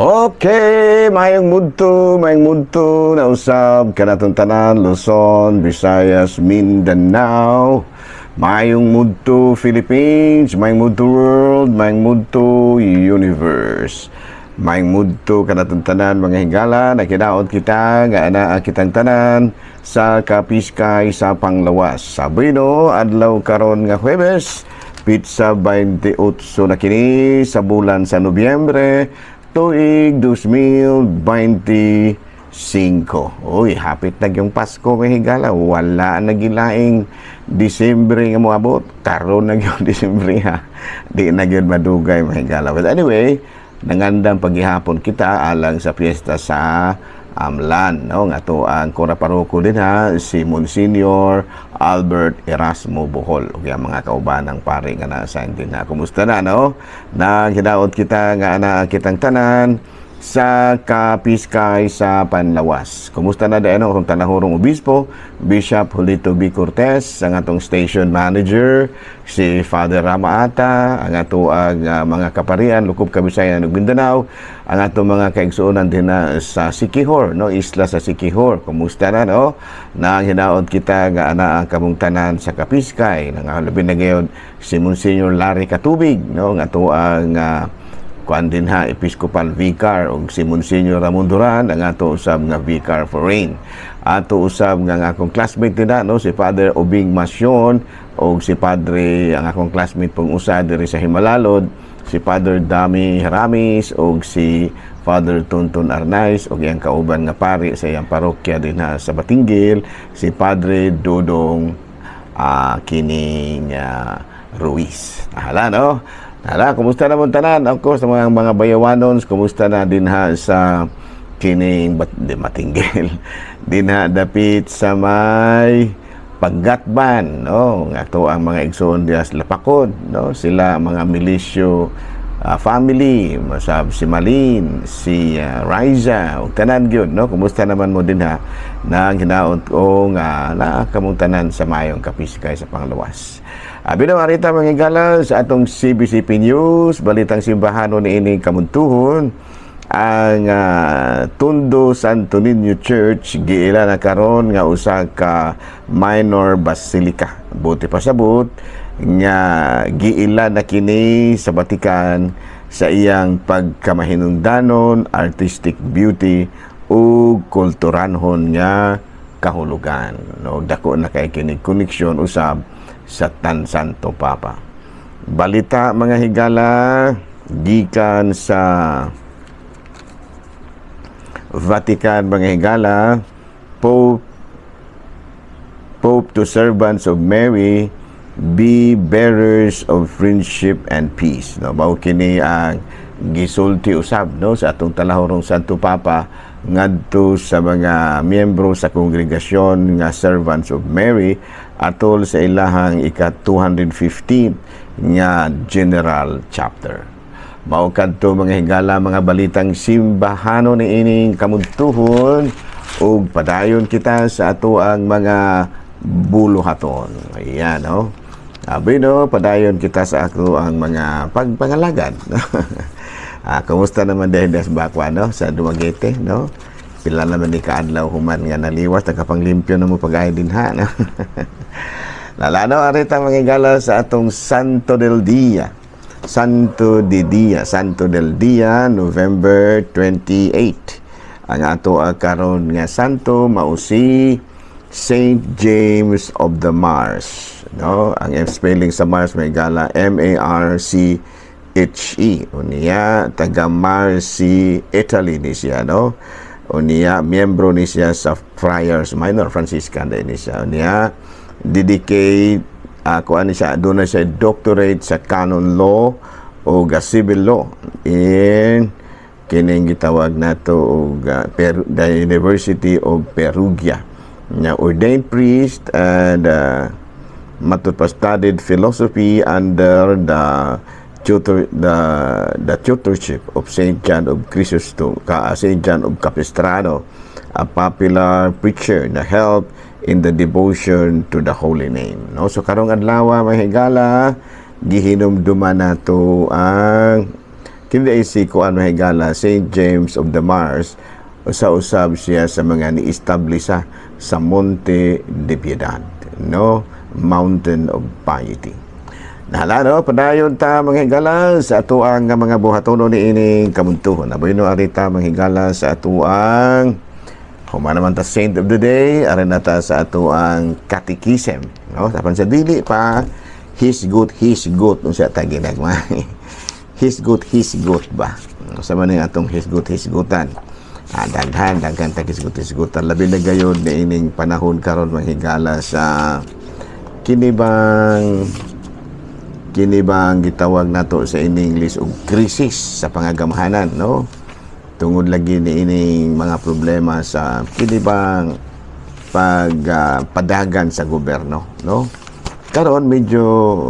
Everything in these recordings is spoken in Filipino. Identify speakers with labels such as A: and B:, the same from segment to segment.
A: Okay, mayong mudto na usab kanatong tanan Luzon, Visayas, Mindanao. Mayong mudto Philippines, mayong mudto world, mayong mudto universe. Mayong mudto kanatong tanan mga higala na kinaot kita nga ana kitang tanan sa Kapiskay sa Panglawas. Sabino adlaw karon nga Huwebes, pizza 28 na kini sa bulan sa Nobyembre tuig 2025. Uy, hapit na yung Pasko may higala. Wala na gilaing Disyembre nga moabot. Karon na yung Disyembre ha. Di na yun madugay may higala. But anyway, nangandang paghihapon kita alang sa piyesta sa Amlan, no? Nga to ang kora paroko din ha, si Monsignor Albert Erasmo Bohol. Okay, ang mga kaubanang pare nga nasa din na. Kumusta na, no? Naghidaot kita nga ana kitang tanan sa Kapiskay sa Panlawas. Kumusta na dayon ang tanahurong obispo, Bishop Julito B. Cortez, ang atong station manager, si Father Rama Ata, ang ato ang mga kaparian, Lukub, Kabisayan, ug Mindanao, ang ato mga kaigsuonan din na sa Siquijor, no, isla sa Siquijor. Kumusta na, no? Nang hinaot kita nga ana ang kamungtanan sa Kapiskay, nang labi na gayon si Monsignor Larry Katubig, no, nga ato ang kuan din ha, Episcopal Vicar o si Monsignor Ramon Duran, ang ato usab nga Vicar for Rain. Ato usab nga akong classmate din no, si Father Obing Masyon o si Padre, ang akong classmate pong usa diri sa Himalalod, si Father Dami Haramis o si Father Tonton Arnaiz o ang kauban nga pari sa iyang parokya din ha, sa Batinggil, si Padre Dodong Kining Ruiz. Hala, no? Hala, kumusta naman tanan? Ako sa mga bayawanons, kumusta na din ha sa kining Matinggil. Din ha dapit sa may Paggatban, no? Nga to ang mga igsoon diya sa Lapakod, no? Sila mga milisyo family, masab si Malin, si Riza, o tanan gyud, no? Kumusta naman mo din ha nang hinaot o nga na kamungtanan sa mayong Kapiskay sa Panglawas. Binawarita mga higala sa atong CBCP News, balitang simbahan ni ining kamuntuhon, ang Tondo Santo Niño Church giila na karon nga usa ka minor basilica. Buti pasabot nga giila na kini sa Batikan sa iyang pagkamahinungdanon, artistic beauty ug kulturanhon nga kahulugan. No, dako na kay kini koneksyon usab sa Tan Santo Papa. Balita mga higala gikan sa Vatican mga higala, Pope to servants of Mary, be bearers of friendship and peace. No, mao kini ang gisulti usab no sa atong talahorong Santo Papa ngadto sa mga miyembro sa kongregasyon nga Servants of Mary atol sa ilahang ika-215 nga General Chapter. Mao kadto mga higala mga balitang simbahano ni ining kamuntuhon ug padayon kita sa ato ang mga buluhaton. Ayan, no? Sabi, no, padayon kita sa ato ang mga pagpangalagad. Kumusta naman dahil sa Bakwa, no? Sa Dumaguete, no? Pila naman ni kaadlaw human nga naliwas, nagkapanglimpyo na mo pag-ay din ha, no? Lalano, arita mga higala sa atong Santo del Dia. Santo del Dia, November 28. Ang ato karon nga santo mausi Saint James of the Mars, no? Ang spelling sa Mars may gala M-A-R-C-H-E. Unya taga Marsi, Italy ni siya, no? Unya miyembro ni siya sa Friars Minor Franciscan din siya. Unya dedicate kuan siya, doon na siya doctorate sa canon law o civil law in kining gitawag nato og the University of Perugia. Na ordained priest and matut pa studied philosophy under the tutorship of Saint John of Chrysostom, Saint John of Capistrano, a popular preacher na help in the devotion to the holy name. No? So karong adlaw mahigala gihinumduman nato ang kindi ay si kuan mahigala St. James of the Mars, usa-usab siya sa mga ni-establisa sa Monte de Piedad, no? Mountain of Piety. Nahala, no? Padayon ta mga higala sa atuang mga buhatono ni ining kamuntuhon. Aboy no arita mga higala sa atuang humana naman ta Saint of the Day, arin na ta sa atuang Catechism, no? Sapan sa dili pa his good nung siya ta ginagma. His good ba? Sa man atong his goodan. Daghan ta his goodan. Labi na gayon na ining panahon karon mahigala sa kinibang gitawag nato sa English og krisis sa pangagamahanan, no? Tungod lagi ni ining mga problema sa kinibang padagan sa gobyerno, no? Karon medyo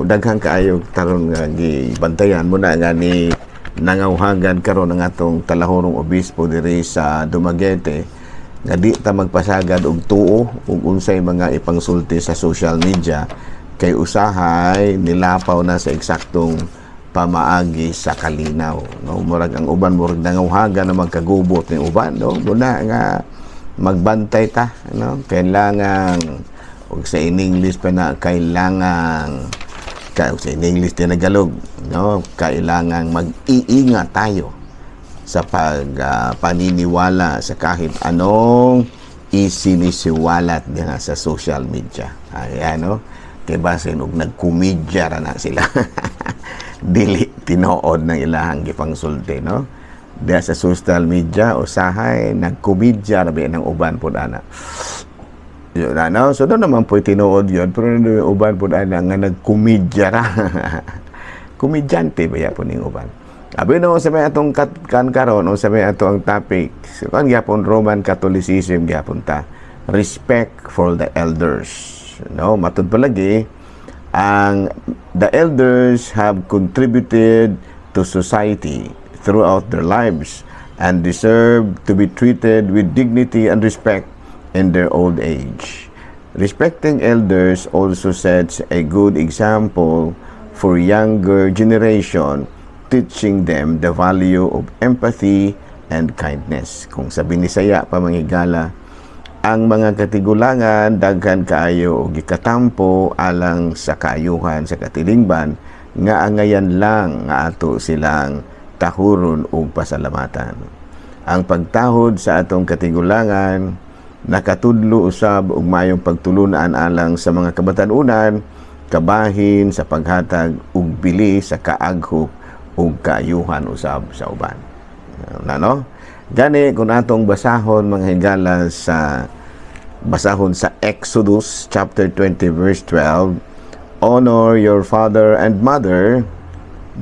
A: daghang kaayo karon nga gibantayan mo na nga ni nangawhagan karon ang atong talahorong obispo diri sa Dumaguete nga di ta magpasagad og tuo ug unsay mga ipangsulti sa social media kay usahay nilapaw na sa eksaktong pamaagi sa kalinaw, no? Murag ang uban murag nangawhagan na magkagubot ni uban, no? Muna nga magbantay ta, no? Kailangan og sa English pa na kailangan sa English tinagalog, no? Kailangan mag-iingat tayo sa paniniwala sa kahit anong isinisiwalat niya sa social media. Ayan, no? Kay basin og nagkomedya ra na sila. Dili tinuod ng ilahang gipangsulti, no? Diya sa social media usahay nagkomedya ra ng uban pud ana. Yun na, no? So doon naman po tinuod yun, pero uban po na nga nagkomedya ra. Komedyante ba ya po ning uban? Abi no, sa may atong karon o sa may atong topic, so, kan gyapon Roman Catholicism gyapon ta. Respect for the elders. No, matud palagi the elders have contributed to society throughout their lives and deserve to be treated with dignity and respect in their old age. Respecting elders also sets a good example for younger generation, teaching them the value of empathy and kindness. Kung sabi ni Saya pa manghigala, ang mga katigulangan daghan kaayo og gikatampo alang sa kaayuhan sa katilingban nga angayan lang nga ato silang tahuron og pasalamatan. Ang pagtahod sa atong katigulangan nakatudlo usab og mayong pagtulunan alang sa mga kabatanunan, kabahin sa paghatag og bili sa kaaghop ug kaayuhan usab sa uban. No? Gani kung atong basahon mga higala sa Exodus chapter 20 verse 12, honor your father and mother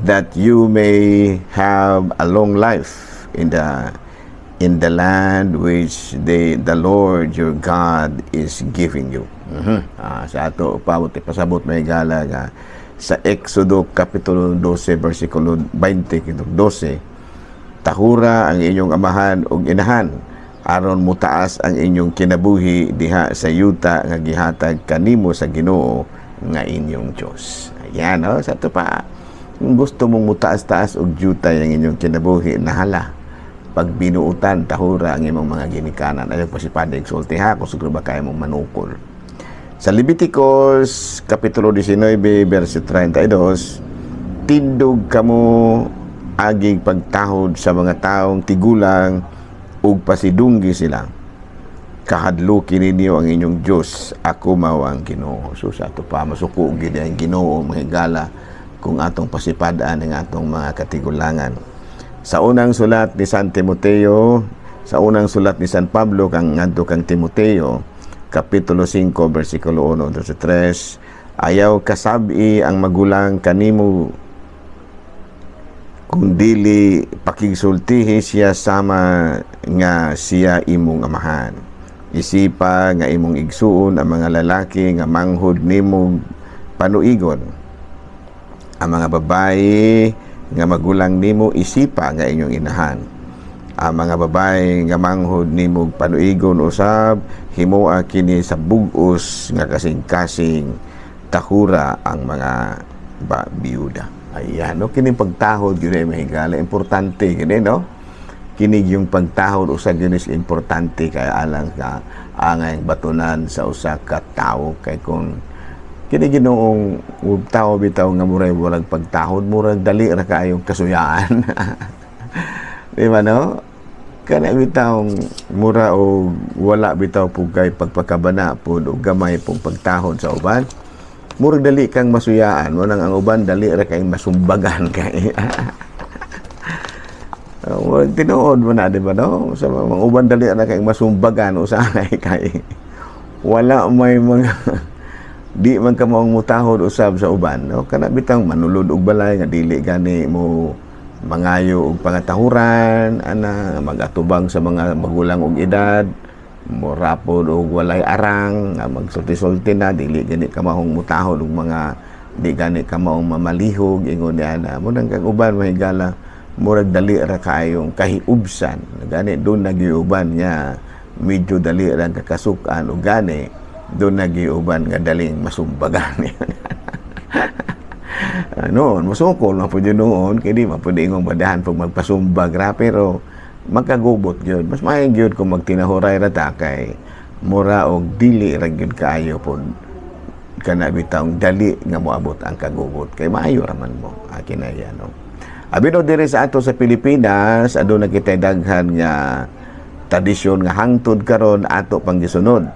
A: that you may have a long life in the land which the Lord your God is giving you. Sa ato pasabot may gala nga sa Exodo kapitulo 12 versikulo 20 12, tahura ang inyong amahan ug inahan aron mutaas ang inyong kinabuhi diha sa yuta nga gihatag kanimo sa Ginoo nga inyong Dios. Ayan, no? Sa ato pa kung gusto mong mutaas-taas og yuta ang inyong kinabuhi, nahala pag binuutan tahura ang imong mga ginikanan. Ayon pa si Padre Exulti ha, kung siguro ba kaya mong manukol. Sa Leviticus kapitulo 19 verse 32, tindog kamo aging pagtahod sa mga taong tigulang ug pasidunggi sila. Kahadluki ninyo ang inyong Dios, ako mao ang Ginoo. So sa ato pa masuko gid ang Ginoo mahigala kung atong pasipadaan ang atong mga katigulangan. Sa unang sulat ni San Timoteo, sa unang sulat ni San Pablo kang ngadto kang Timoteo, kapitulo 5 bersikulo 1 to 3, ayaw kasabi ang magulang kanimo kung dili pakigsultihi siya sama nga siya imong amahan. Isipa nga imong igsuon ang mga lalaki nga manghud nimo panuigon. Ang mga babaye nga magulang nimo isipa nga inyong inahan. Ang mga babae nga manghud nimo panuigon usab himoa kini sa bug-os nga kasing-kasing tahura ang mga biyuda. Ayan, no? Kini pagtahod, yun ay mahigala. Importante, kini, no? Kinig yung pagtahod, usa yun is importante, kaya alang ka, angay batunan sa usa ka tao. Kay kung kini ginoong tao bitaw nga muray walang pagtahod, murag dali ra kayong kasuyaan. Di ba, no? Kana bitaw mura o wala bitaw po kay pagpakabana po o gamay pong pagtahod sa uban. Murag dali kang masuyaan, wanang ang uban dali ra kay masumbagan kay. Murag tinuod mo na, di ba, no? Sa mga uban dali ra kay masumbagan usahay kay wala may mga di man ka maong mutahod usab sa uban, no? Kana bitang manulod og balay nga dili gani mo mangayo og pangatahuran ana magatubang sa mga magulang og edad, morapod og walay arang, magsulti-sulti na dili gani ka mahong mutahod og mga di gani ka maong mamalihog ingon ana mo nang kag uban mahigala murag dali ra kayong kahiubsan gani doon nagiuban niya medyo dali ra kakasukan og gani doon nagiuban nga daling masumbagan. Noon, masukol na po yun noon, kaya di mapwede ingong badahan pag magpasumbag ra, pero magkagubot yun. Mas mahing yun kung magtinahuray rata kay mura o dili ra yun kaayo po kana bitang dali nga moabot ang kagubot. Kay maayo raman mo, akin na yan. No? Abino diri sa ato sa Pilipinas, aduna kita daghan nga tradisyon nga hangtod karon ato pang gisunod.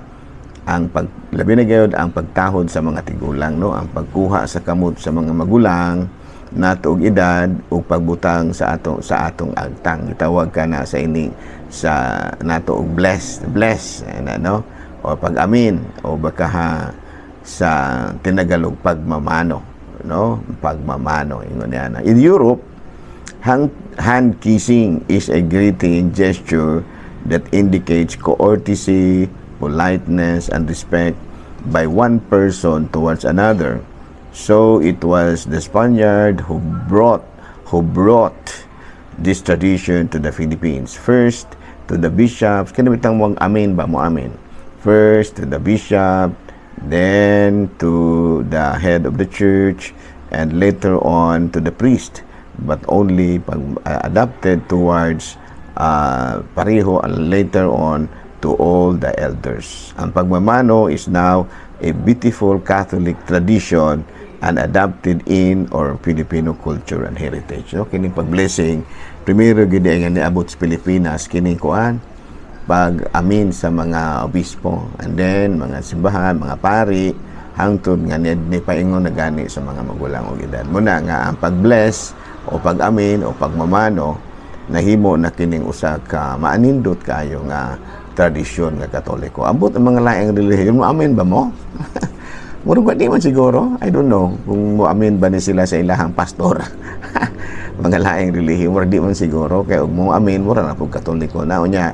A: Ang labi na gayud ang pagtahod sa mga tigulang, no, ang pagkuha sa kamot sa mga magulang nato og edad ug pagbutang sa atong agtang. Gitawag ka na sa ini sa nato og bless no, o pag-amin o baka sa tinagalog pagmamano, no, pagmamano ingon niya. In Europe, hand kissing is a greeting gesture that indicates courtesy, politeness, and respect by one person towards another. So it was the Spaniard who brought this tradition to the Philippines. First to the bishops, kinabitang mo amin ba mo amin. First to the bishop, then to the head of the church, and later on to the priest. But only pag adapted towards pareho and later on to all the elders. Ang pagmamano is now a beautiful Catholic tradition and adapted in our Filipino culture and heritage. No? Kining pag-blessing, primero gid nga niabot sa Pilipinas, kining kuan, pag-amin sa mga obispo, and then mga simbahan, mga pari, hangtod nga ni paingon na gani sa mga magulang og edad. Muna nga ang pag-bless o pag-amin o pagmamano, nahimo na kining usa ka maanindot kayo nga tradisyon nga Katoliko. Ambot ang mga laing relihiyon mo, amin ba mo? Murag ba di man siguro? I don't know kung mo amin ba ni sila sa ilahang pastor. Mga laing relihiyon, murag di man siguro. Kaya mo amin, mura na po Katoliko. Na unya,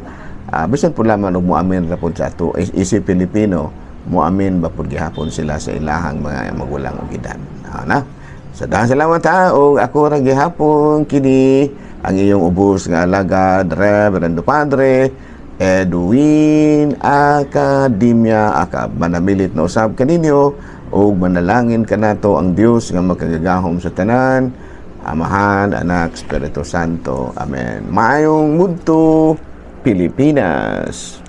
A: bisan po lamang mo amin na po sa ito, isip Pilipino, mo amin ba po gihapon sila sa ilahang mga magulang o gidan. Na? Sa dahang salamat ha, o ako ra gihapon kini ang iyong ubos nga alagad, Reverendo Padre Edwin Academia Akab. Manamilit na usab kaninyo o manalangin kanato ang Dios nga magkagagahom sa tanan, Amahan, Anak, Espiritu Santo. Amen. Maayong mudto, Pilipinas.